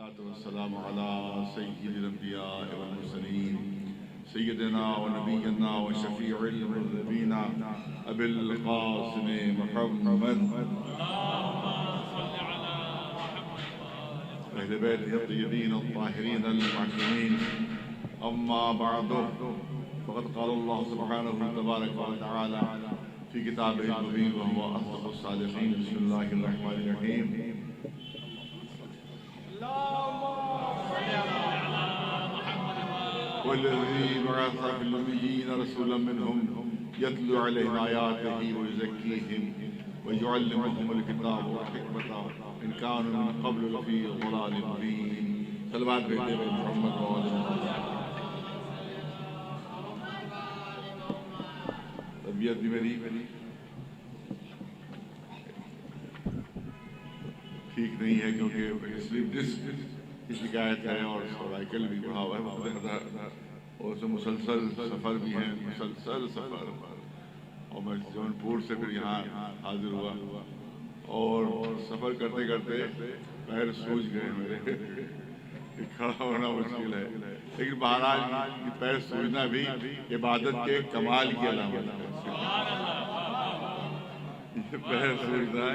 والصلاة والسلام على سيد الأنبياء والمرسلين سيدنا ونبينا وشفيع المذنبين أبي القاسم محمد أهل بيته الطيبين الطاهرين المعصومين. أما بعد، فقد قال الله سبحانه تبارك وتعالى في كتابه المبين وهو أصدق الصادقين. بسم الله الرحمن الرحيم. والذي بعث في الأميين رسولا منهم يتلو عليهم آياته ويزكيهم ويعلمهم الكتاب والحكمة إن كانوا من قبل لفي ضلال مبين. صلوات بيت محمد وآل محمد. طبیعت بھی میری ٹھیک نہیں ہے کیونکہ سلیپ ڈسک کی شکایت ہے اور سرائیکل بھی بڑھا ہوا ہے بہت زیادہ، اور اس میں مسلسل سفر بھی ہیں، مسلسل سفر. اور میں جون پور سے پھر یہاں حاضر ہوا اور سفر کرتے کرتے پیر سوج گئے میرے، کھڑا ہونا مشکل ہے. لیکن بہرحال یہ پیر سوجنا بھی عبادت کے کمال کی علامت ہے. یہ پیر سوجنا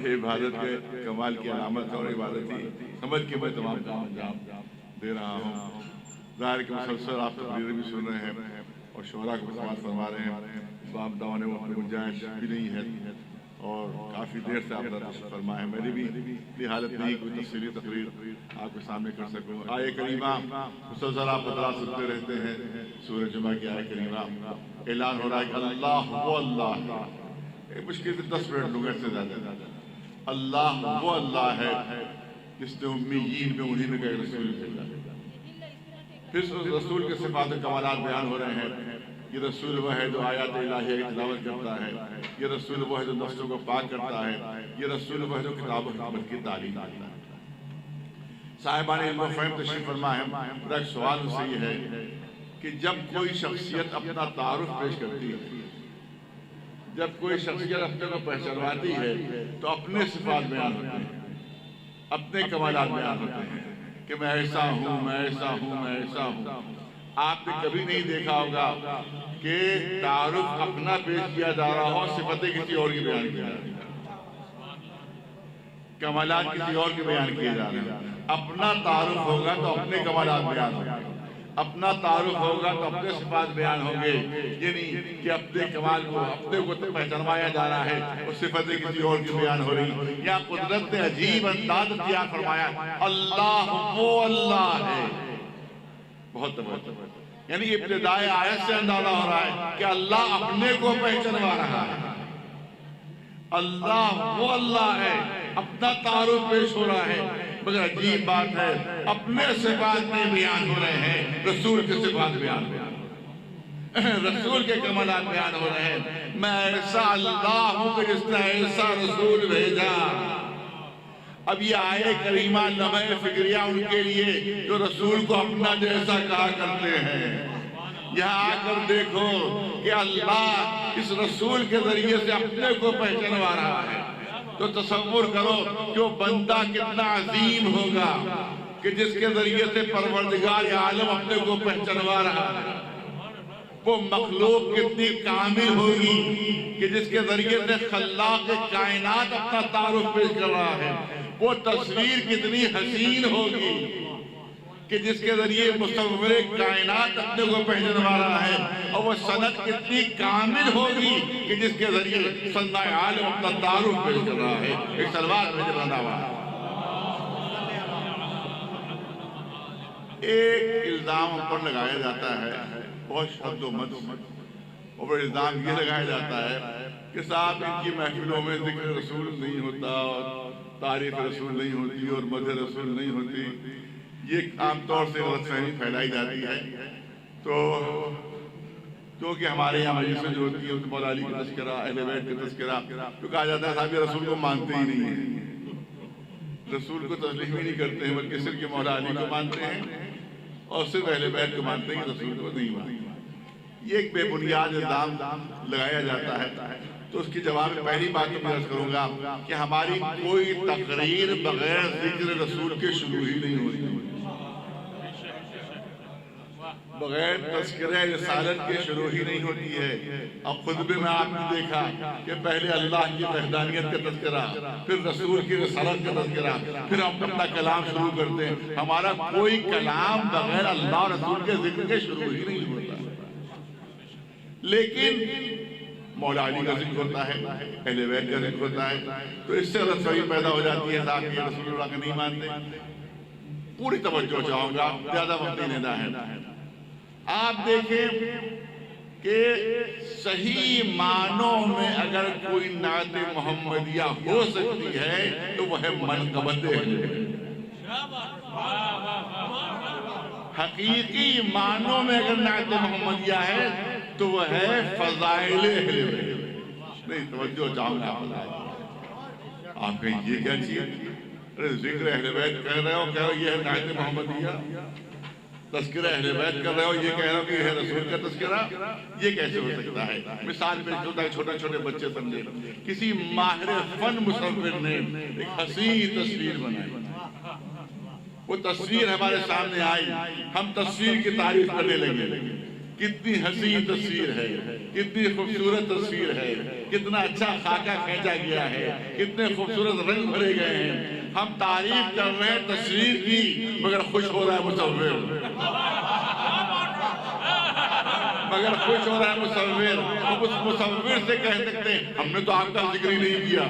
یہ عبادت کے کمال کی علامت ہے اور عبادت ہی سمجھ کے میں تمام کام انجام دے رہا ہوں. ظاہر کہ مسلسل آپ تقریریں بھی سن رہے ہیں اور شعراء کو سماعت فرما رہے ہیں. باپ دعونے وقت میں گنجائش بھی نہیں ہے اور کافی دیر سے آپ نے تشریف فرما ہے. میری بھی حالت نہیں کوئی تفصیلی تقریر آپ کے سامنے کر سکوں. آیے کریمہ مسلسل آپ حضرات سنتے رہتے ہیں. سورہ جمعہ کی آیے کریمہ اعلان ہو رہا ہے کہ اللہ وہ اللہ ہے. مشکل سے 10 منٹ لوں گا، اس سے زیادہ. اللہ وہ اللہ ہے جس نے امیین میں انہی میں کا رسول بھیجا. پھر اس رسول کے صفات و کمالات بیان ہو رہے ہیں. یہ رسول وہ ہے جو آیات الہیہ کی تلاوت کرتا ہے. یہ رسول وہ ہے جو نفسوں کو پاک کرتا ہے. یہ رسول وہ ہے جو کتاب و حکمت کی تعلیم دیتا ہے. صاحبان علم و فہم تشریف فرما ہے. میرا ایک سوال ان سے یہ ہے کہ جب کوئی شخصیت اپنا تعارف پیش کرتی ہے، جب کوئی شخصیت اپنے کو پہچانواتی ہے تو اپنے صفات بیان ہوتے ہیں، اپنے کمالات بیان ہوتے ہیں کہ میں ایسا ہوں، میں ایسا ہوں، میں ایسا ہوں. آپ نے کبھی نہیں دیکھا ہوگا کہ تعارف اپنا پیش کیا جا رہا ہو، صفتیں کسی اور کی بیان کیا جا رہی ہیں، کمالات کسی اور کے بیان کیے جا رہے ہیں. اپنا تعارف ہوگا تو اپنے کمالات بیان ہوں گے، اپنا تعارف ہوگا تو اپنے صفات بیان ہوں گے. یہ نہیں کہ اپنے کمال کو اپنے کو پہچانوایا جا رہا ہے اور صفتیں کسی اور کی بیان ہو رہی. یا قدرت نے عجیب انداز اختیار فرمایا، اللہ وہ اللہ ہے. بہت یعنی ابتدائی آیت سے اندازہ ہو رہا ہے کہ اللہ اپنے کو پہچانوا رہا ہے. اللہ وہ اللہ ہے، اپنا تعارف پیش ہو رہا ہے. مگر عجیب بات ہے اپنے صفات میں بیان ہو رہے ہیں، رسول کے صفات بیان ہو رہے ہیں، رسول کے کمالات بیان ہو رہے ہیں. میں ایسا اللہ ہوں کہ جس نے ایسا رسول بھیجا. اب یہ آیے کریمہ لمحہ فکریہ ان کے لیے جو رسول کو اپنا جیسا کہا کرتے ہیں. یہاں آ کر دیکھو کہ اللہ اس رسول کے ذریعے سے اپنے کو پہچانوا رہا ہے. تو تصور کرو کہ وہ بندہ کتنا عظیم ہوگا کہ جس کے ذریعے سے پروردگار عالم اپنے کو پہچانوا رہا ہے. وہ مخلوق کتنی کامل ہوگی کہ جس کے ذریعے سے خلاق کائنات اپنا تعارف پیش کر رہا ہے. وہ تصویر کتنی حسین ہوگی کہ جس کے ذریعے مصور کائنات اپنے کو پہچانوا رہا ہے. اور وہ سند کتنی کامل ہوگی کہ جس کے ذریعے صنع عالم اپنا تعارف پیش کر رہا ہے. ایک سلوات میں بنا ہوا ہے. ایک الزام پر لگایا جاتا ہے بہت شد و مد، اور الزام یہ لگایا جاتا ہے کہ صاحب ان کی محفلوں میں ذکر رسول نہیں ہوتا اور تعریف رسول نہیں ہوتی اور مدح رسول نہیں ہوتی. یہ عام طور سے غلط فہمی پھیلائی جاتی ہے. تو کیونکہ ہمارے یہاں مجلسیں جو ہوتی ہیں مولا علی کا تذکرہ، اہل بیت کا تذکرہ، تو کہا جاتا ہے صاحب یہ رسول کو مانتے ہی نہیں ہیں، رسول کو تسلیم ہی نہیں کرتے ہیں، بلکہ صرف مولا علی کو مانتے ہیں اور صرف اہل بیت کو مانتے ہیں، رسول کو نہیں مانتے. یہ ایک بے بنیاد الزام لگایا جاتا ہے. تو اس کی جواب میں پہلی بات تو عرض کروں گا کہ ہماری کوئی تقریر بغیر ذکر رسول کے شروع ہی نہیں ہوتی، بغیر تذکرہ رسالت کے شروع ہی نہیں ہوتی ہے۔ اب خطبے میں آپ نے دیکھا کہ پہلے اللہ کی وحدانیت کا تذکرہ، پھر رسول کی رسالت کا تذکرہ، پھر ہم اپنا کلام شروع کرتے ہیں۔ ہمارا کوئی کلام بغیر اللہ اور رسول کے ذکر کے شروع ہی نہیں ہوتا، لیکن مولا علی کا ذکر ہوتا ہے، اہل بیت کا ذکر ہوتا ہے، تو اس سے رسوئی پیدا ہو جاتی ہے تاکہ رسول اللہ کا نہیں مانتے۔ پوری توجہ چاہوں گا، زیادہ وقت نہیں لینا ہے۔ آپ دیکھیں کہ صحیح معنوں میں اگر کوئی نعت محمدیہ ہو سکتی ہے تو وہ ہے منقبت اہل بیت۔ حقیقی معنوں میں اگر نعت محمدیہ ہے تو وہ ہے فضائل اہل بیت۔ نہیں توجہ چاہوں گا، آپ کہیں یہ کیا چیز، ارے ذکر اہل بیت کہہ رہے ہو، کہہ رہے ہو یہ ہے نعت محمدیہ، تذکرہ اہل بیت کر رہے ہو، یہ کہہ رہے ہو کہ یہ ہے رسول کا تذکرہ، یہ کیسے ہو سکتا ہے؟ مثال میں چھوٹے چھوٹے بچے سمجھے، کسی ماہر فن مصور نے ایک حسین تصویر بنائی، وہ تصویر ہمارے سامنے آئی، ہم تصویر کی تعریف کرنے لگے، کتنی حسین تصویر ہے، کتنی خوبصورت تصویر ہے، کتنا اچھا خاکہ کھینچا گیا ہے، کتنے خوبصورت رنگ بھرے گئے ہیں۔ ہم تعریف کر رہے ہیں تصویر کی، مگر خوش ہو رہا ہے مصور، مگر خوش ہو رہا ہے مصور۔ ہم اس مصور سے کہہ سکتے ہیں ہم نے تو آپ کا ذکر ہی نہیں کیا،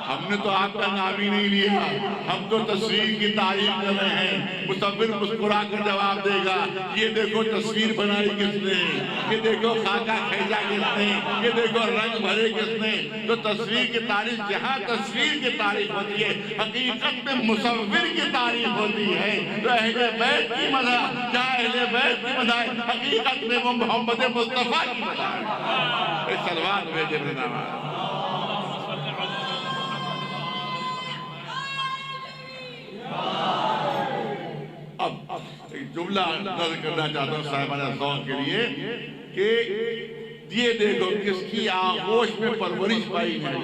ہم نے تو آپ کا نام ہی نہیں لیا، ہم تو تصویر کی تعریف کر رہے ہیں۔ مصور مسکرا کر جواب دے گا، یہ دیکھو تصویر بنائی کس نے، یہ دیکھو خاکہ کھینچا کس نے، یہ دیکھو رنگ بھرے کس نے۔ تو تصویر کی تعریف، جہاں تصویر کی تعریف ہوتی ہے حقیقت میں مصور کی تعریف ہوتی ہے۔ تو اہل بیت کی مدح، جہاں اہل بیت کی مدح ہے حقیقت میں وہ محمد مصطفیٰ کی مدح ہے۔ سلوات بھیجے اپنے نام۔ اب ایک جملہ نظر کرنا چاہتا ہوں صاحبانہ ذوق کے لیے کہ یہ دیکھو کس کی آغوش میں پرورش پائی ہے،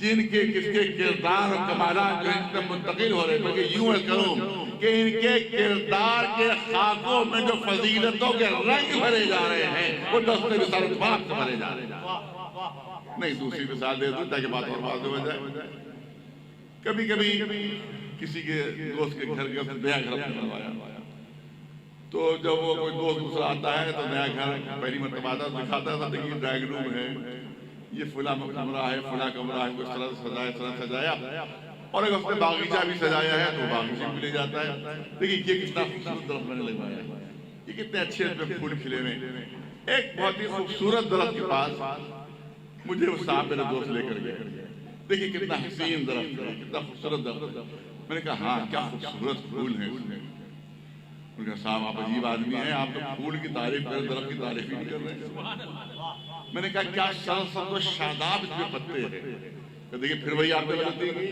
جن کے کس کے کردار اور کمالات جو ان سے منتقل ہو رہے، بلکہ یوں کروں کہ ان کے کردار کے خاکوں میں جو فضیلتوں کے رنگ بھرے جا رہے ہیں وہ دست رسالت پاک سے بھرے جا رہے ہیں۔ نہیں دوسری مثال دے دوں تاکہ بات اور واضح ہو جائے۔ کبھی کبھی کسی کے دوست کے گھر کا نیا گھر بنوایا، تو جب وہ کوئی دوست دوسرا آتا ہے تو نیا گھر پہلی مرتبہ آتا ہے دکھاتا ہے، دیکھیے ڈرائنگ روم ہے، یہ فلاں کمرہ ہے، فلاں کمرہ ہے، کچھ طرح سے سجایا، طرح سجایا، اور اگر اس نے باغیچہ بھی سجایا ہے تو باغیچے بھی لے جاتا ہے۔ دیکھیے یہ کتنا خوبصورت درخت میں نے لگوایا ہے، یہ کتنے اچھے اس میں پھول کھلے ہوئے۔ ایک بہت ہی خوبصورت درخت کے پاس مجھے وہ صاحب میرے دوست لے کر گئے، دیکھیے کتنا حسین درخت ہے، کتنا خوبصورت درخت۔ میں نے کہا ہاں کیا خوبصورت پھول ہیں اس میں۔ انہوں نے کہا صاحب آپ عجیب آدمی ہیں، آپ تو پھول کی تعریف کر رہے، درخت کی تعریف نہیں کر رہے ہیں۔ میں نے کہا کیا سرسبز و شاداب اس میں پتے ہیں؟ دیکھیے پھر وہی آپ نے غلطی کی،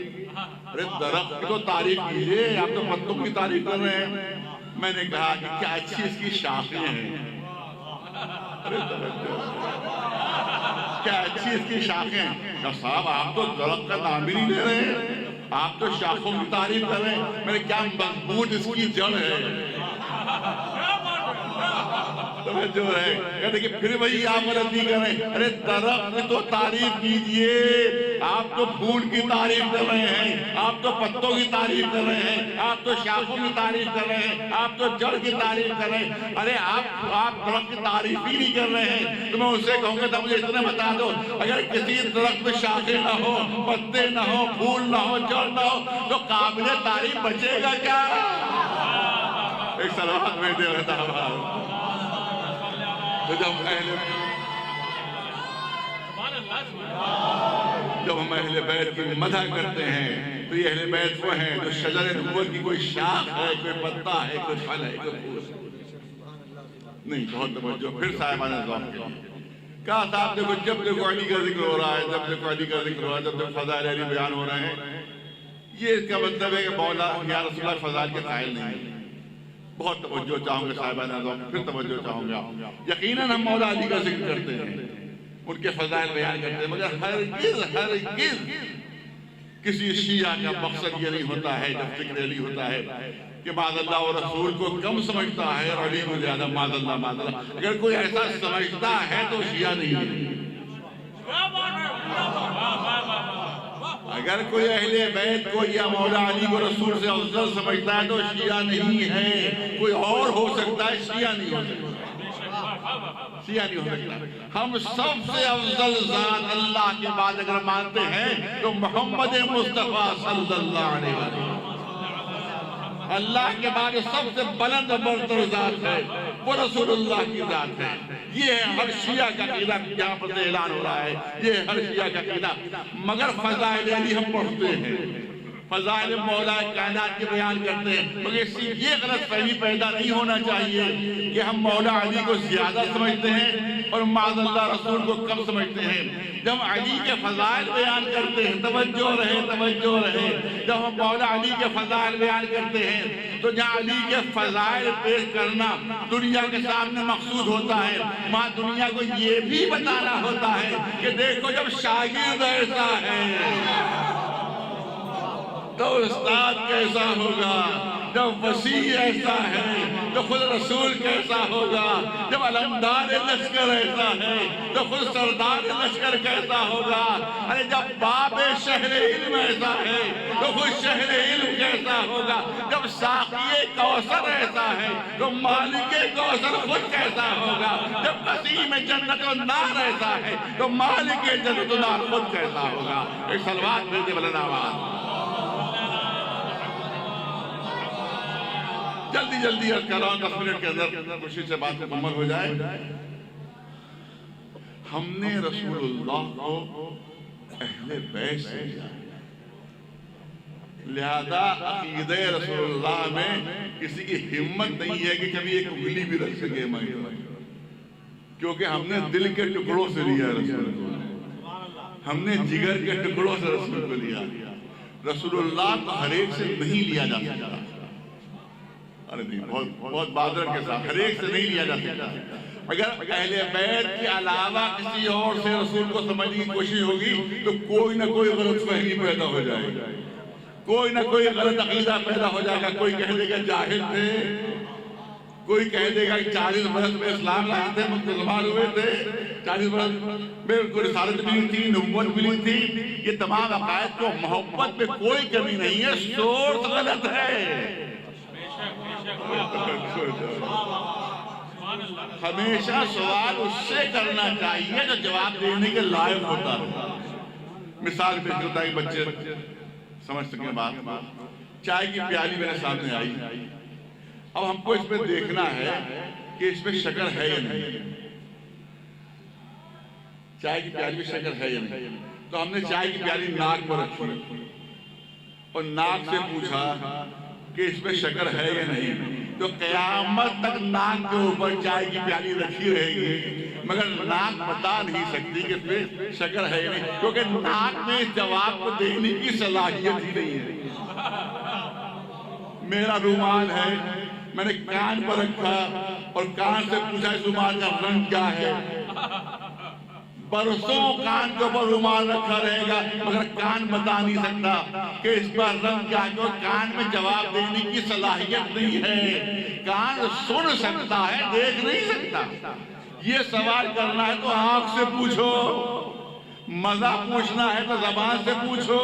ارے درخت کی تو تعریف کیجئے، آپ تو پتوں کی تعریف کر رہے ہیں۔ میں نے کہا کہ کیا اچھی اس کی شاخیں ہیں، کیا اچھی اس کی شاخیں ہیں۔ کہا صاحب آپ تو درخت کا نام ہی نہیں لے رہے ہیں، آپ تو شاخوں کی تعریف کر رہے ہیں۔ میں نے کیا مضبوط اس کی جڑ ہے، جو ہے کہتے کہ پھر وہی آپ غلطی کر رہے ہیں، ارے درخت کی تو تعریف کیجئے، آپ تو پھول کی تعریف کر رہے ہیں، آپ تو پتوں کی تعریف کر رہے ہیں، آپ تو شاخوں کی تعریف کر رہے ہیں، آپ تو جڑ کی تعریف کر رہے ہیں۔ ارے آپ درخت کی تعریف ہی نہیں کر رہے ہیں تو میں ان سے کہوں گا تو مجھے اتنا بتا دو، اگر کسی درخت میں شاخیں نہ ہو، پتے نہ ہو، پھول نہ ہو، جڑ نہ ہو تو قابل تعریف بچے گا کیا؟ ایک سلوات میں دے رہتا ہوں۔ تو جب ہم اہل بیت کی مدح کرتے ہیں تو یہ اہل بیت وہ ہیں جو شجر نبوت کی کوئی شاخ ہے، کوئی پتا ہے، کوئی پھل ہے، کوئی پھول نہیں۔ بہت توجہ پھر صاحبانہ ذوق کے لیے کہا صاحب دیکھو جب دیکھو علی کا ذکر ہو رہا ہے، جب دیکھو علی کا ذکر ہو رہا ہے، جب دیکھو فضائل علی بیان ہو رہے ہیں، یہ اس کا مطلب ہے کہ مولا یا رسول اللہ فضائل کے قائل نہیں ہے۔ بہت توجہ چاہوں گا صاحبانہ ذوق، پھر توجہ چاہوں گا۔ یقیناً ہم مولا علی کا ذکر کرتے ہیں، ان کے فضائل بیان کرتے ہیں، مگر ہرگز کسی شیعہ کا مقصد یہ نہیں ہوتا ہے جب ذکر علی ہوتا ہے کہ معاذ اللہ اور رسول کو کم سمجھتا ہے اور علی کو زیادہ، معاذ اللہ۔ اگر کوئی ایسا سمجھتا ہے تو شیعہ نہیں ہے۔ اگر کوئی اہل بیت کو یا مولا علی کو رسول سے افضل سمجھتا ہے تو شیعہ نہیں ہے۔ کوئی اور ہو سکتا ہے، شیعہ نہیں ہو سکتا، شیعہ نہیں ہو سکتا۔ ہم سب سے افضل ذات اللہ کے بعد اگر مانتے ہیں تو محمد مصطفیٰ صلی اللہ علیہ وسلم اللہ کے بعد سب سے بلند و برتر ذات ہے، وہ رسول اللہ کی ذات ہے۔ یہ ہے ہر شیعہ کا عقیدہ، یہاں پر سے اعلان ہو رہا ہے، یہ ہے ہر شیعہ کا عقیدہ۔ مگر فضائل علی ہم پڑھتے ہیں، فضائل مولا کائنات کے بیان کرتے ہیں، مگر اس سے یہ غلط فہمی پیدا نہیں ہونا چاہیے کہ ہم مولا علی کو زیادہ سمجھتے ہیں اور معاذ اللہ رسول کو کم سمجھتے ہیں۔ جب علی کے فضائل بیان کرتے ہیں، توجہ رہے، جب ہم مولا علی کے فضائل بیان کرتے ہیں تو جہاں علی کے فضائل پیش کرنا دنیا کے سامنے مقصود ہوتا ہے، وہاں دنیا کو یہ بھی بتانا ہوتا ہے کہ دیکھو جب شاگرد ایسا ہے تو استاد کیسا ہوگا، جب وسیع ایسا ہے تو خود رسول کیسا ہوگا، جب علمدار لشکر ایسا ہے تو خود سردار لشکر کیسا ہوگا، ارے جب باب شہر علم ایسا ہے تو خود شہر علم کیسا ہوگا، جب ساقی کوثر ایسا ہے تو مالک کوثر خود کیسا ہوگا، جب قسیم جنت و نار ایسا ہے تو مالک جنت و نار خود کیسا ہوگا۔ ایک صلوات بھیجے بلند آواز۔ جلدی عرض کر رہا ہوں، 10 منٹ کے اندر کوشش سے بات مکمل ہو جائے۔ ہم نے رسول اللہ کو اہل بیت سے لیا، لہذا عقیدہ رسول اللہ میں کسی کی ہمت نہیں ہے کہ کبھی ایک انگلی بھی رکھ سکے میں، کیونکہ ہم نے دل کے ٹکڑوں سے لیا رسول کو، ہم نے جگر کے ٹکڑوں سے رسول کو لیا۔ رسول اللہ کو ہر ایک سے نہیں لیا جا سکتا، بہت بادر کے ساتھ ہر ایک سے نہیں لیا جا سکتا۔ اگر اہل بیت کے علاوہ کسی اور سے رسول کو سمجھنے کی کوشش ہوگی تو کوئی نہ کوئی غلط فہمی پیدا ہو جائے گا، کوئی نہ کوئی غلط عقیدہ پیدا ہو جائے گا۔ کوئی کہہ دے گا جاہل تھے، کوئی کہہ دے گا 40 برس میں اسلام لائے تھے، مسلمان ہوئے تھے، 40 برس میں ان کو رسالت ملی تھی، نبوت ملی تھی۔ یہ تمام عقائد کو محبت میں کوئی کمی نہیں ہے، سورس غلط ہے۔ ہمیشہ سوال اس سے کرنا چاہیے جو جواب دینے کے لائق ہوتا ہے۔ مثال پیش ہوتا ہے، بچے سمجھ سکیں بات۔ چائے کی پیالی میرے سامنے آئی، اب ہم کو اس میں دیکھنا ہے کہ اس میں شکر ہے یا نہیں، چائے کی پیالی میں شکر ہے یا نہیں۔ تو ہم نے چائے کی پیالی ناک پر رکھی اور ناک سے پوچھا کہ اس میں شکر ہے یا نہیں، تو قیامت تک ناک کے اوپر چائے کی پیالی رکھی رہے گی، مگر ناک بتا نہیں سکتی کہ اس میں شکر ہے یا نہیں، کیونکہ ناک میں اس جواب کو دینے کی صلاحیت ہی نہیں ہے۔ میرا رومال ہے، میں نے کان پر رکھا اور کان سے پوچھا اس رومال کا رنگ کیا ہے، برسوں کان کے اوپر رومال رکھا رہے گا مگر کان بتا نہیں سکتا کہ اس پر رنگ کیا ہے، کان میں جواب دینے کی صلاحیت نہیں ہے۔ کان سن سکتا ہے، دیکھ نہیں سکتا۔ یہ سوال کرنا ہے تو آنکھ سے پوچھو، مزہ پوچھنا ہے تو زبان سے پوچھو۔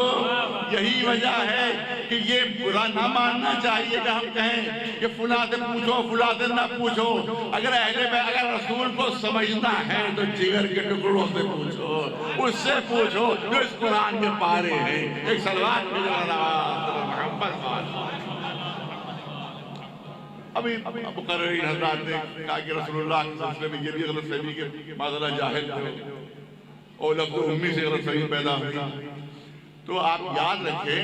یہی وجہ ہے کہ یہ برا نہ ماننا چاہیے کہ ہم کہیں کہ فلاں سے پوچھو، فلاں سے نہ پوچھو۔ اگر اگر رسول کو سمجھنا ہے تو جگر کے ٹکڑوں سے پوچھو، اس سے پوچھو جو اس قرآن کے پارے ہیں۔ ایک صلوات بھیجو محمد ابھی مقررین حضرات نے کہا کہ رسول اللہ کے سلسلے میں یہ بھی غلط فہمی کہ معذرہ جاہل تھے اور لفظ امی سے غلط فہمی پیدا ہوئی۔ تو آپ یاد رکھیں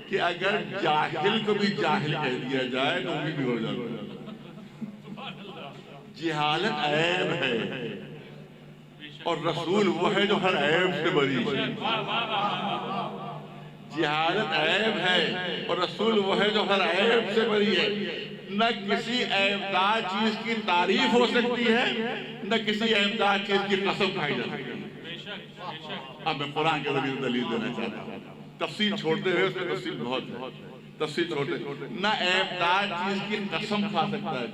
کہ اگر جاہل کو بھی جاہل کہہ دیا جائے تو امی بھی ہو جاتا ہے۔ جہالت عیب ہے اور رسول وہ ہے جو ہر عیب سے بری ہے۔ جہالت عیب ہے اور رسول وہ ہے جو ہر عیب سے بری ہے۔ نہ کسی عیبدار چیز کی تعریف ہو سکتی ہے، نہ کسی عیبدار چیز کی قسم کھائی جا سکتی ہے۔ اب میں قرآن کے ذریعے دلیل دینا چاہتا ہوں، تفصیل چھوڑتے ہوئے، اس میں تفصیل بہت ہے، تفصیل چھوڑتے نہ عیب دار چیز کی قسم کھا سکتا ہے،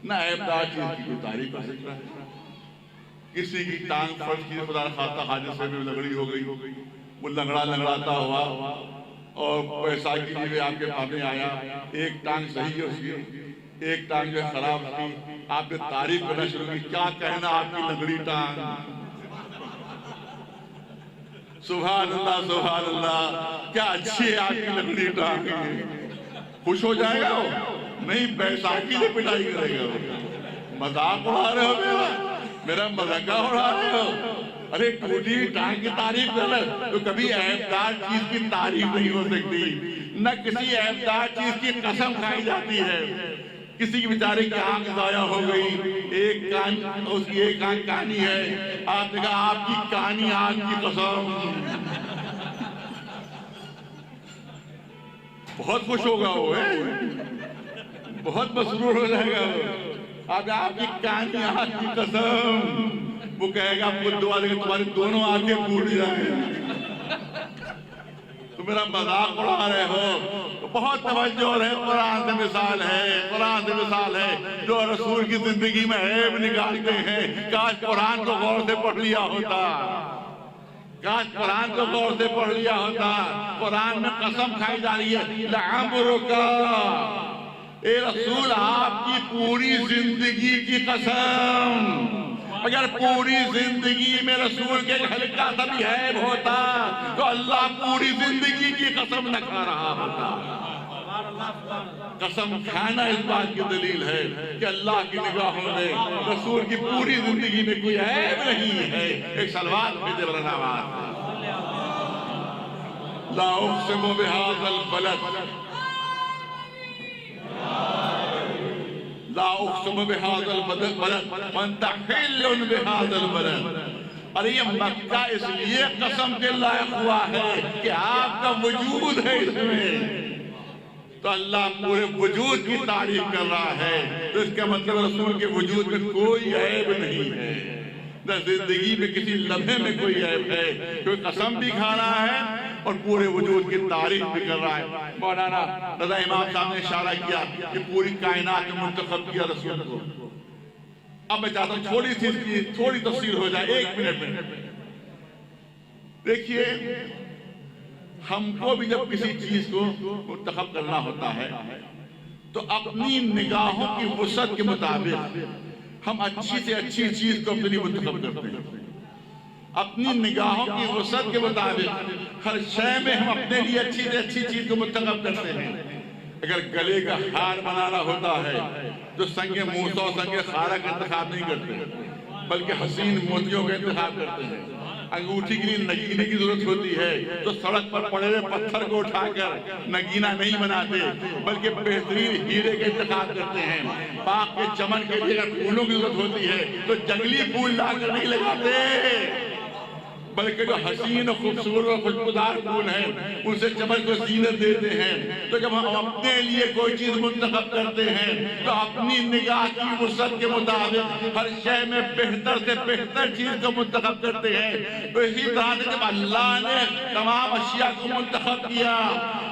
نہ عیب دار چیز کی کوئی تعریف کر سکتا ہے۔ کسی کی ٹانگ فرض کی خدا خاصہ حادثے سے بھی لنگڑی ہو گئی، وہ لنگڑاتا ہوا اور پیسہ کے لیے آپ کے پاس آیا، ایک ٹانگ صحیح ہے اس کی، ایک ٹانگ جو خراب تھی، آپ نے تعریف کرنا شروع کی، کیا کہنا آپ کی لنگڑی ٹانگ، سبحان اللہ سبحان اللہ، کیا اچھی ہے آپ کی لنگڑی ٹانگ، خوش ہو جائے گا وہ؟ نہیں، بیساکھی سے پٹائی کرے گا وہ۔ مذاق اڑا رہے ہو میرا مذاق اڑا رہے ہو؟ ارے ٹوٹی ٹانگ کی تعریف کر رہے تو کبھی عیبدار چیز کی تعریف نہیں ہو سکتی، نہ کسی عیبدار چیز کی قسم کھائی جاتی ہے۔ کسی کی بیچارے کی آنکھ ضائع ہو گئی، ایک کان، اس کی ایک آنکھ کانی ہے، آپ نے کہا آپ کی کانی آنکھ کی قسم، بہت خوش ہوگا وہ، بہت مسرور ہو جائے گا وہ۔ آپ کی کانی آنکھ کی قسم، وہ کہے گا بدھ والے کہ تمہاری دونوں آنکھیں پھوٹ جائیں، تم میرا مذاق اڑا رہے ہو۔ بہت توجہ ہے، قرآن سے مثال ہے، قرآن سے مثال ہے، جو رسول کی زندگی میں عیب نکالتے ہیں۔ کاش قرآن کو غور سے پڑھ لیا ہوتا، کاش قرآن کو غور سے پڑھ لیا ہوتا۔ قرآن میں قسم کھائی جا رہی ہے، لعمرک، اے رسول آپ کی پوری زندگی کی قسم، اگر پوری زندگی میں رسول کے گھر کا سب عیب ہوتا تو اللہ پوری زندگی کی قسم نہ کھا رہا ہوتا۔ قسم کھانا اس بات کی دلیل ہے کہ اللہ کی نگاہوں میں رسول کی پوری زندگی میں کوئی عیب نہیں ہے۔ ایک سلوات بھیجے برنامات، لا اقسم بہذا البلد، لا اقسم بہذا البلد وانت حل بہذا البلد۔ اور یہ مکہ اس لیے قسم کے لائق ہوا ہے کہ آپ کا وجود ہے اس میں، تو اللہ پورے وجود کی تعریف کر رہا ہے، تو اس کا مطلب رسول کے وجود میں کوئی عیب نہیں ہے، نہ زندگی میں کسی لمحے میں کوئی عیب ہے، کوئی قسم بھی کھا رہا ہے اور پورے وجود کی تعریف بھی کر رہا ہے۔ مولانا رضا امام صاحب نے اشارہ کیا کہ پوری کائنات میں منتخب کیا رسول کو۔ اب میں چاہتا ہوں تھوڑی سی اس کی تھوڑی تفصیل ہو جائے، ایک منٹ میں۔ دیکھیے، ہم کو بھی جب کسی چیز کو منتخب کرنا ہوتا ہے تو اپنی نگاہوں کی وسعت کے مطابق ہم اچھی سے اچھی چیز کو اپنی منتخب کرتے ہیں، اپنی نگاہوں کی وسعت کے مطابق ہر شے میں ہم اپنے لیے اچھی سے اچھی چیز کو منتخب کرتے ہیں۔ اگر گلے کا ہار بنانا ہوتا ہے تو سنگ موسیٰ اور سنگ خارا کا انتخاب نہیں کرتے، بلکہ حسین موتیوں کا انتخاب کرتے ہیں۔ انگوٹھی کے لیے نگینے کی ضرورت ہوتی ہے تو سڑک پر پڑے ہوئے پتھر کو اٹھا کر نگینہ نہیں بناتے، بلکہ بہترین ہیرے کے انتخاب کرتے ہیں۔ باغ کے چمن کے لیے اگر پھولوں کی ضرورت ہوتی ہے تو جنگلی پھول لا کر نہیں لگاتے، بلکہ جو حسین و خوبصورت و خوشبودار پھول ہیں ان سے چمن کو زینت دیتے ہیں۔ تو جب ہم اپنے لیے کوئی چیز منتخب کرتے ہیں تو اپنی نگاہ کی وسعت کے مطابق ہر شے میں بہتر سے بہتر چیز کو منتخب کرتے ہیں۔ تو اسی طرح سے جب اللہ نے تمام اشیاء کو منتخب کیا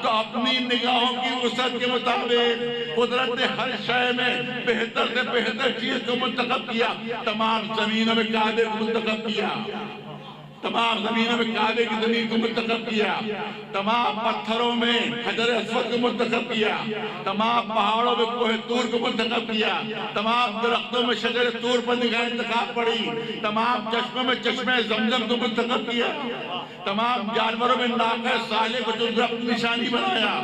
تو اپنی نگاہوں کی وسعت کے مطابق قدرت نے ہر شے میں بہتر سے بہتر چیز کو منتخب کیا۔ تمام زمینوں میں کعبے کو منتخب کیا، تمام زمینوں میں کعبے کی زمین کو منتخب کیا، تمام پتھروں میں حجر اسود کو منتخب کیا، تمام پہاڑوں میں کوہ طور کو منتخب کیا، تمام درختوں میں شجر طور پر نگاہ انتخاب پڑی، تمام چشموں میں چشمہ زمزم کو منتخب کیا، تمام جانوروں میں ناقہ صالح کو چن کر اپنی نشانی بنایا،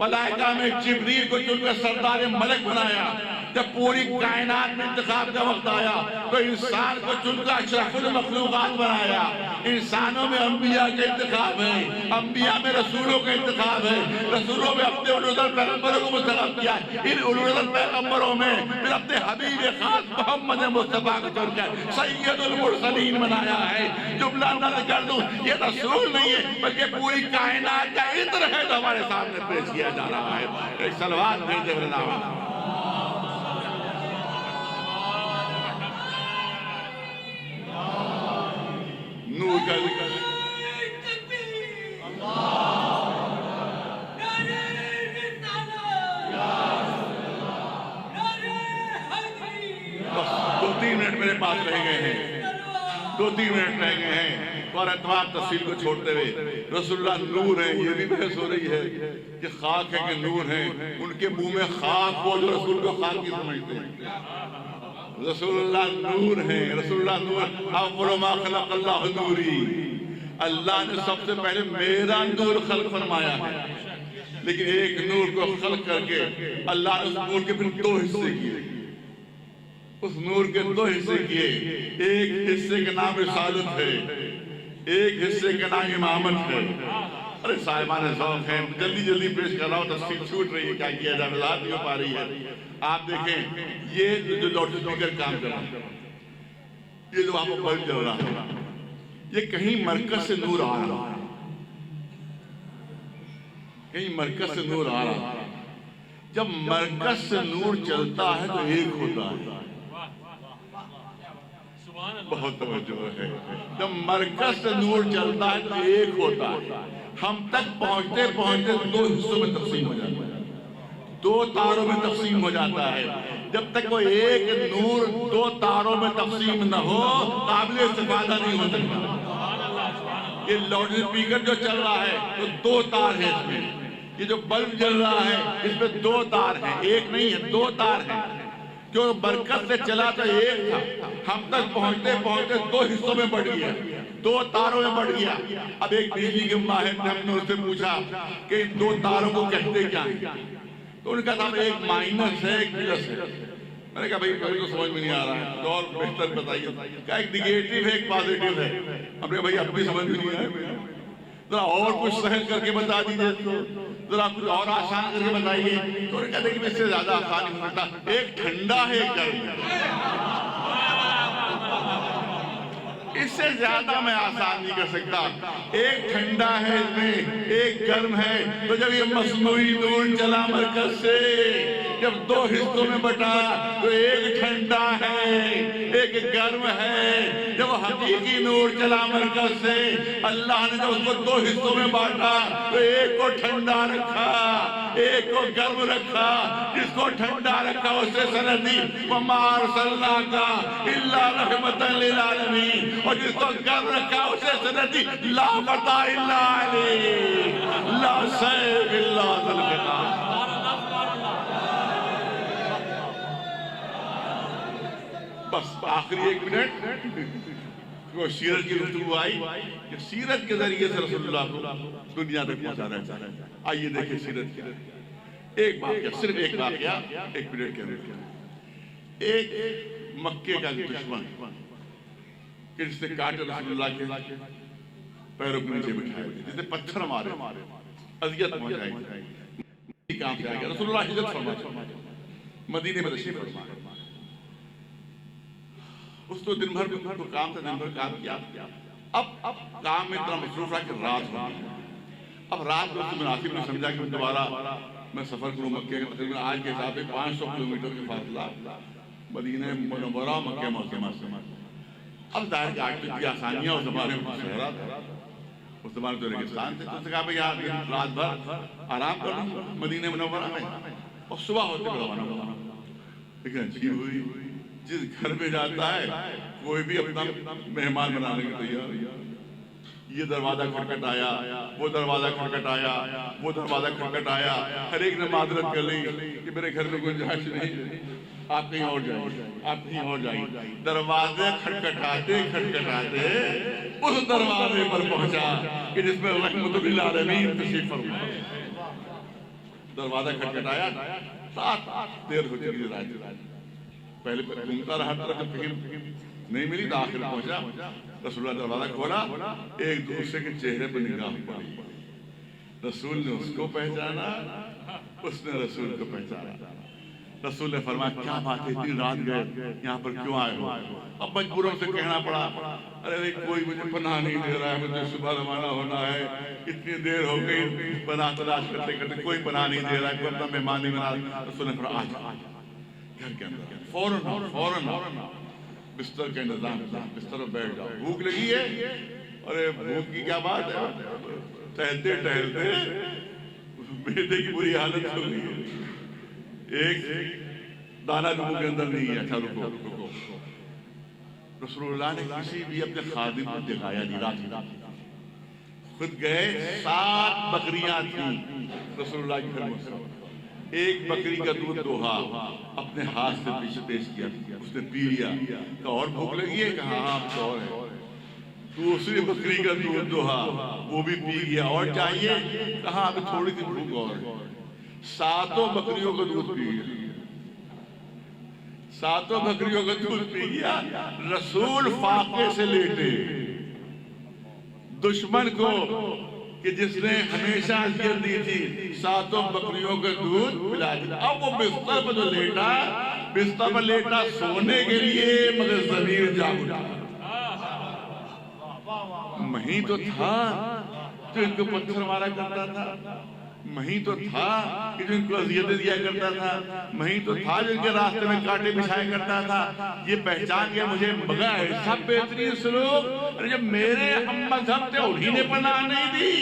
ملائکہ میں جبریل کو چن کر سردار ملک بنایا۔ جب پوری کائنات میں انتخاب کا وقت آیا تو انسان کو چن کر اشرف المخلوقات بنایا۔ انسانوں میں انبیاء کا انتخاب ہے، انبیاء میں رسولوں کا انتخاب ہے، رسولوں میں اپنے اولوالعزم پیغمبروں کو منتخب کیا، ان اولوالعزم پیغمبروں میں پھر اپنے حبیب خاص محمد مصطفیٰ کو چن کر سید المرسلین بنایا ہے۔ جملہ نقل کر دوں، یہ رسول نہیں ہے بلکہ پوری کائنات کا عطر ہے جو ہمارے سامنے پیش کیا جا رہا ہے۔ ایک صلوات بھیجے برنامہ۔ میرے پاس رہ گئے ہیں، 2-3 منٹ رہ گئے ہیں، اور تمام تفصیل کو چھوڑتے ہوئے رسول اللہ نور ہیں. یہ بھی بحث ہو رہی ہے کہ خاک ہے کہ نور ہیں. ان کے منہ میں خاک ہو جو رسول کو خاک کی سمجھتے ہیں. رسول اللہ نور ہیں، رسول اللہ نور. اول ما خلق اللہ نوری، اللہ نے سب سے پہلے میرا نور خلق فرمایا ہے. لیکن ایک نور کو خلق کر کے اللہ نے اس نور کے پھر 2 حصے کیے. اس نور کے 2 حصے کیے. ایک حصے کا نام رسالت ہے، ایک حصے کا نام امامت ہے. ارے صاحبان ذوق ہیں، جلدی جلدی پیش کر رہا ہوں، تفصیل چھوٹ رہی ہے، کیا کیا جائے وضاحت نہیں ہو پا رہی ہے. آپ دیکھیں یہ جو لاؤڈ اسپیکر کام کر رہا ہے، یہ جو آپ کو بلب جل رہا ہے، یہ کہیں مرکز سے نور آ رہا ہے، کہیں مرکز سے نور آ رہا ہے. جب مرکز سے نور چلتا ہے تو ایک ہوتا ہے. بہت توجہ ہے. جب مرکز سے نور چلتا ہے تو ایک ہوتا ہے. ہم تک پہنچتے پہنچتے 2 حصوں میں تقسیم ہو جاتا ہے، 2 تاروں میں تقسیم ہو جاتا ہے. جب تک وہ ایک نور 2 تاروں میں تقسیم نہ ہو قابل استفادہ نہیں ہو سکتا. یہ لاؤڈ اسپیکر جو چل رہا ہے تو 2 تار ہیں اس میں. یہ جو بلب جل رہا ہے اس میں 2 تار ہیں، ایک نہیں ہے، 2 تار ہیں. جو برکت سے چلا تو ایک تھا، ہم تک پہنچتے پہنچتے 2 حصوں میں بڑھ گیا، 2 تاروں میں بڑھ گیا. اب ایک بجلی کے ماہر نے ہم نے اس سے پوچھا کہ ان 2 تاروں کو کہتے کیا ہیں؟ تو ان کا نام ایک مائنس ہے، ایک پلس ہے. میں نے کہا بھائی کبھی تو سمجھ میں نہیں آ رہا ہے، تو اور بہتر بتائیے. کہا ایک نیگیٹو ہے، ایک پازیٹو ہے. ہم نے بھائی اب بھی سمجھ میں نہیں آیا، ذرا اور کچھ سہل کر کے بتا دیجیے، ذرا کچھ اور آسان کر کے بتائیے. تو انہوں نے کہا کہ اس سے زیادہ آسان نہیں ہوتا. ایک ٹھنڈا ہے، ایک گرم ہے. اس سے زیادہ میں آسان نہیں کر سکتا. ایک ٹھنڈا ہے اس میں، ایک گرم ہے. تو جب یہ مصنوعی نور چلا مرکز سے، جب 2 حصوں میں بٹا تو ایک ٹھنڈا ہے، ایک گرم ہے. جب حقیقی نور چلا مرکز سے، اللہ نے جب اس کو 2 حصوں میں بانٹا تو ایک کو ٹھنڈا رکھا، ایک کو گرم رکھا. جس کو ٹھنڈا رکھا اس سے سند دی وَمَا أَرْسَلْنَاكَ إِلَّا رَحْمَةً لِلْعَالَمِينَ. اور جس کو گرم رکھا اس سے سند دی لَا فَتَحَ إِلَّا عَلَيْكَ لَا سَيْفَ إِلَّا ذُو الْفِقَارِ. بس آخری 1 منٹ وہ سیرت کی گفتگو آئی کہ سیرت کے ذریعے سے رسول اللہ کو دنیا تک پہنچا رہا ہے. آئیے دیکھیں سیرت کی ایک واقعہ، صرف ایک واقعہ 1 منٹ کے اندر. ایک مکے کا دشمن کہ جس نے کاٹے رسول اللہ کے پیروں کے نیچے بٹھائے، جس نے پتھر مارے، اذیت پہنچائی. کام سے آ گیا رسول اللہ ہجرت فرمائے، مدینے میں تشریف فرمائے. اس تو دن بھر کام تھا، دن بھر کام کیا. اب کام میں اتنا مصروف رہا کہ رات ہو گئی. اب رات کو مناسب نے سمجھا کہ دوبارہ میں سفر کروں. مکے کے تقریباً آج کے حساب سے 500 کلومیٹر کے فاصلہ مدینہ منورہ مکہ معظمہ سے. اب ظاہر کہ آج تو اتنی آسانیاں اس زمانے میں صحرا تھا، اس زمانے تو ریگستان تھے. تو اس نے کہا بھئی یہاں رات بھر آرام کر لوں مدینہ منورہ میں اور صبح ہوتے ہوئے روانہ ہوا. لیکن عجیب ہوئی، جس گھر میں جاتا ہے کوئی بھی اپنا مہمان بنانے کے تیار. یہ دروازہ کھٹکھٹایا، وہ دروازہ کھٹکھٹایا، وہ دروازہ کھٹکھٹایا. ہر ایک نے معذرت کر لی کہ میرے گھر میں گنجائش نہیں، آپ کہیں اور جائیں، آپ کہیں اور جائیں. دروازے کھٹکھٹاتے کھٹکھٹاتے اس دروازے پر پہنچا کہ جس میں رحمت للعالمین تشریف فرما. دروازہ کھٹکھٹایا، رات دیر ہو چکی تھی. رات پہلے گھومتا رہا طرف، کہیں نہیں ملی تو آخر پہنچا. رسول اللہ دروازہ کھولا، ایک دوسرے کے چہرے پر نگاہ پڑی. رسول نے اس کو پہچانا، اس نے رسول کو پہچانا. رسول نے فرمایا کیا بات ہے، اتنی رات گئے یہاں پر کیوں آئے ہو؟ اب مجبوروں سے کہنا پڑا ارے کوئی مجھے پناہ نہیں دے رہا ہے، مجھے صبح روانہ ہونا ہے، اتنی دیر ہو گئی پناہ تلاش کرتے کرتے، کوئی پناہ نہیں دے رہا ہے، کوئی اپنا مہمان نہیں بنا. رسول نے فرمایا آ گھر کے اندر فوراً بستر کا انتظام، بستر پر بیٹھ جاؤ. بھوک لگی ہے؟ ارے بھوک کی کیا بات ہے، ٹہلتے ٹہلتے معدے کی بری حالت ہو گئی ہے، ایک دانہ منہ کے اندر نہیں ہے. اچھا رکو، رسول اللہ نے کسی بھی اپنے خادم کو دکھایا نہیں، رات خود گئے، 7 بکریاں تھیں رسول اللہ کی خدمت، ایک بکری کا دودھ دوہا، اپنے ہاتھ سے پیچھے پیش کیا، اس نے پی لیا، کہا اور بھوک لگی ہے؟ کہا ہاں اب تو اور ہے۔ دوسری بکری کا دودھ دوہا، وہ بھی پی گیا، اور چاہیے؟ کہا ابھی تھوڑی سی بھوک اور ہے۔ 7 بکریوں کا دودھ پی گیا، 7 بکریوں کا دودھ پی گیا۔ رسول فاقے سے لیٹے، دشمن کو کہ جس نے ہمیشہ اذیت دی تھی 7 بکریوں کا دودھ پلا دیا۔ اب وہ بستر پر جو لیٹا، بستر پر لیٹا سونے کے لیے، مگر ضمیر جاگ اٹھا۔ مہی تو تھا جو ان کو پتھر مارا کرتا تھا، مہی تو تھا کہ جو ان کو اذیتیں دیا کرتا تھا، مہی تو تھا جو ان کے راستے میں کانٹے بچھایا کرتا تھا۔ یہ پہچان گیا مجھے، مگر ایسا بہترین سلوک جب میرے ہم مذہب تھے انہی نے پناہ نہیں دی،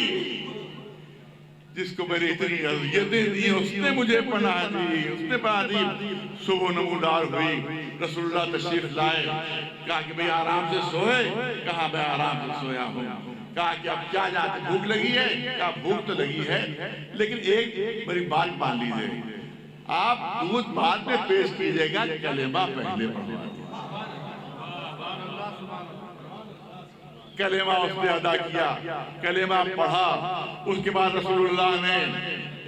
جس کو میں نے اتنی اذیتیں دی اس نے مجھے پناہ دی، اس نے پناہ دی۔ صبح نمودار ہوئی، رسول اللہ تشریف لائے، کہا کہ بھئی آرام سے سوئے؟ کہا میں آرام سے سویا ہوں۔ کہا کہ اب کیا جاتے، بھوک لگی ہے؟ کہا بھوک تو لگی ہے، لیکن ایک میری بات مان لیجیے، آپ دودھ بعد میں پیش کیجئے گا، کلمہ پہلے پڑھا۔ کلمہ اس نے ادا کیا، کلمہ پڑھا، اس کے بعد رسول اللہ نے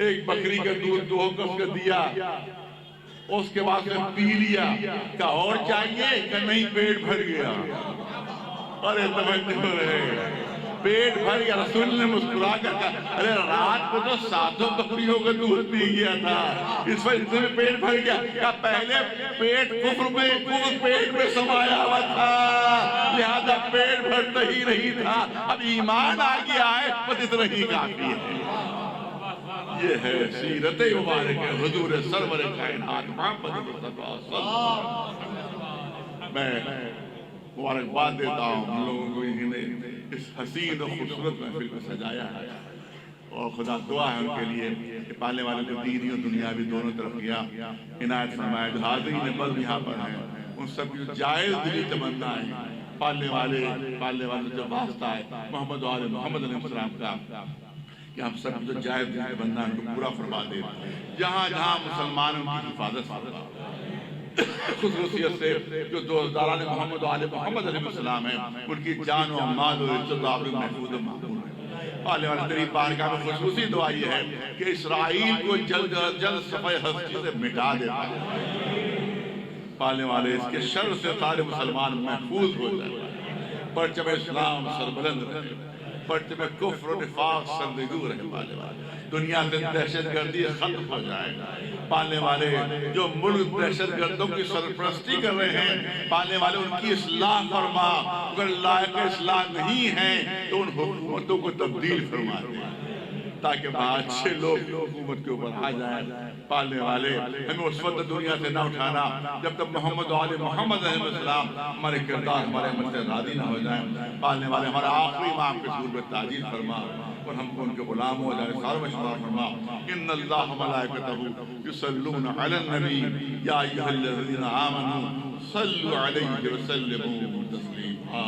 ایک بکری کا دودھ دوہ کر اس کو دیا، اس کے بعد نے پی لیا۔ کہا اور چاہیے؟ کہ نہیں پیٹ بھر گیا۔ ارے توجہ رہے، پیٹ بھر گیا۔ رسول نے مسکرا کر کہا ارے رات کو تو 7 بکریوں کا دودھ پی گیا تھا، اس وجہ میں پیٹ بھر گیا۔ کہا پہلے پیٹ کفر پیٹ میں سمایا ہوا تھا، لہذا پیٹ بھرتا ہی نہیں تھا، اب ایمان آ گیا ہے، بس اتنا ہی کافی ہے۔ یہ ہے سیرت مبارک حضور سرور کائنات محمد مصطفیٰ صلی اللہ علیہ وسلم۔ میں مبارکباد دیتا ہوں ہم لوگوں کو، انہوں نے اس حسین و خوبصورت محفل کو سجایا ہے، اور خدا دعا ہے ان کے لیے کہ پالنے والے کو دینی اور دنیاوی دونوں طرف کیا عنایت فرمائے۔ جو حاضرین بلد یہاں پر ہیں ان سب کی جائز دلی تمنا ہے، پالنے والے جو واسطہ ہے محمد و آل محمد علیہ السلام کا، کہ ہم سب جو جائز دلی تمنا ہے ان کو پورا فرما دے، جہاں جہاں مسلمان ان کی حفاظت فرما، خصوصیت سے جو دوستداران محمد و آل محمد علیہ السلام ہیں ان کی جان و مال و عزت و آبرو محفوظ و محفوظ ہے۔ آلے والے تیری بارگاہ میں خصوصی دعا یہ ہے کہ اسرائیل کو جلد جلد صفحہ ہستی سے مٹا دیتا ہے، پالنے والے اس کے شر سے سارے مسلمان محفوظ ہو جائے، پرچم اسلام سربلند رہے، پرچم کفر و نفاق سرنگوں رہے، پالنے والے دنیا سے دہشت گردی ختم ہو جائے، پالنے والے جو ملک دہشت گردوں کی سرپرستی کر رہے ہیں، پالنے والے ان کی اصلاح فرما، اگر لائق اصلاح نہیں ہیں تو ان حکومتوں کو تبدیل فرما دے تاکہ وہاں اچھے لوگ حکومت کے اوپر آ جائیں۔ پالنے والے ہمیں اس وقت دنیا سے نہ اٹھانا جب تک محمد و آل محمد علیہ السلام ہمارے کردار ہمارے عمل سے راضی نہ ہو جائیں۔ پالنے والے ہمارا آخری امام کے حضور میں تعجیل فرما اور ہم کو ان کے غلام ہو جائے، ساروں میں شمار فرما۔ ان اللہ ملائکتہ یصلون علی النبی یا ایھا الذین آمنوا صلوا علیہ وسلموا تسلیما۔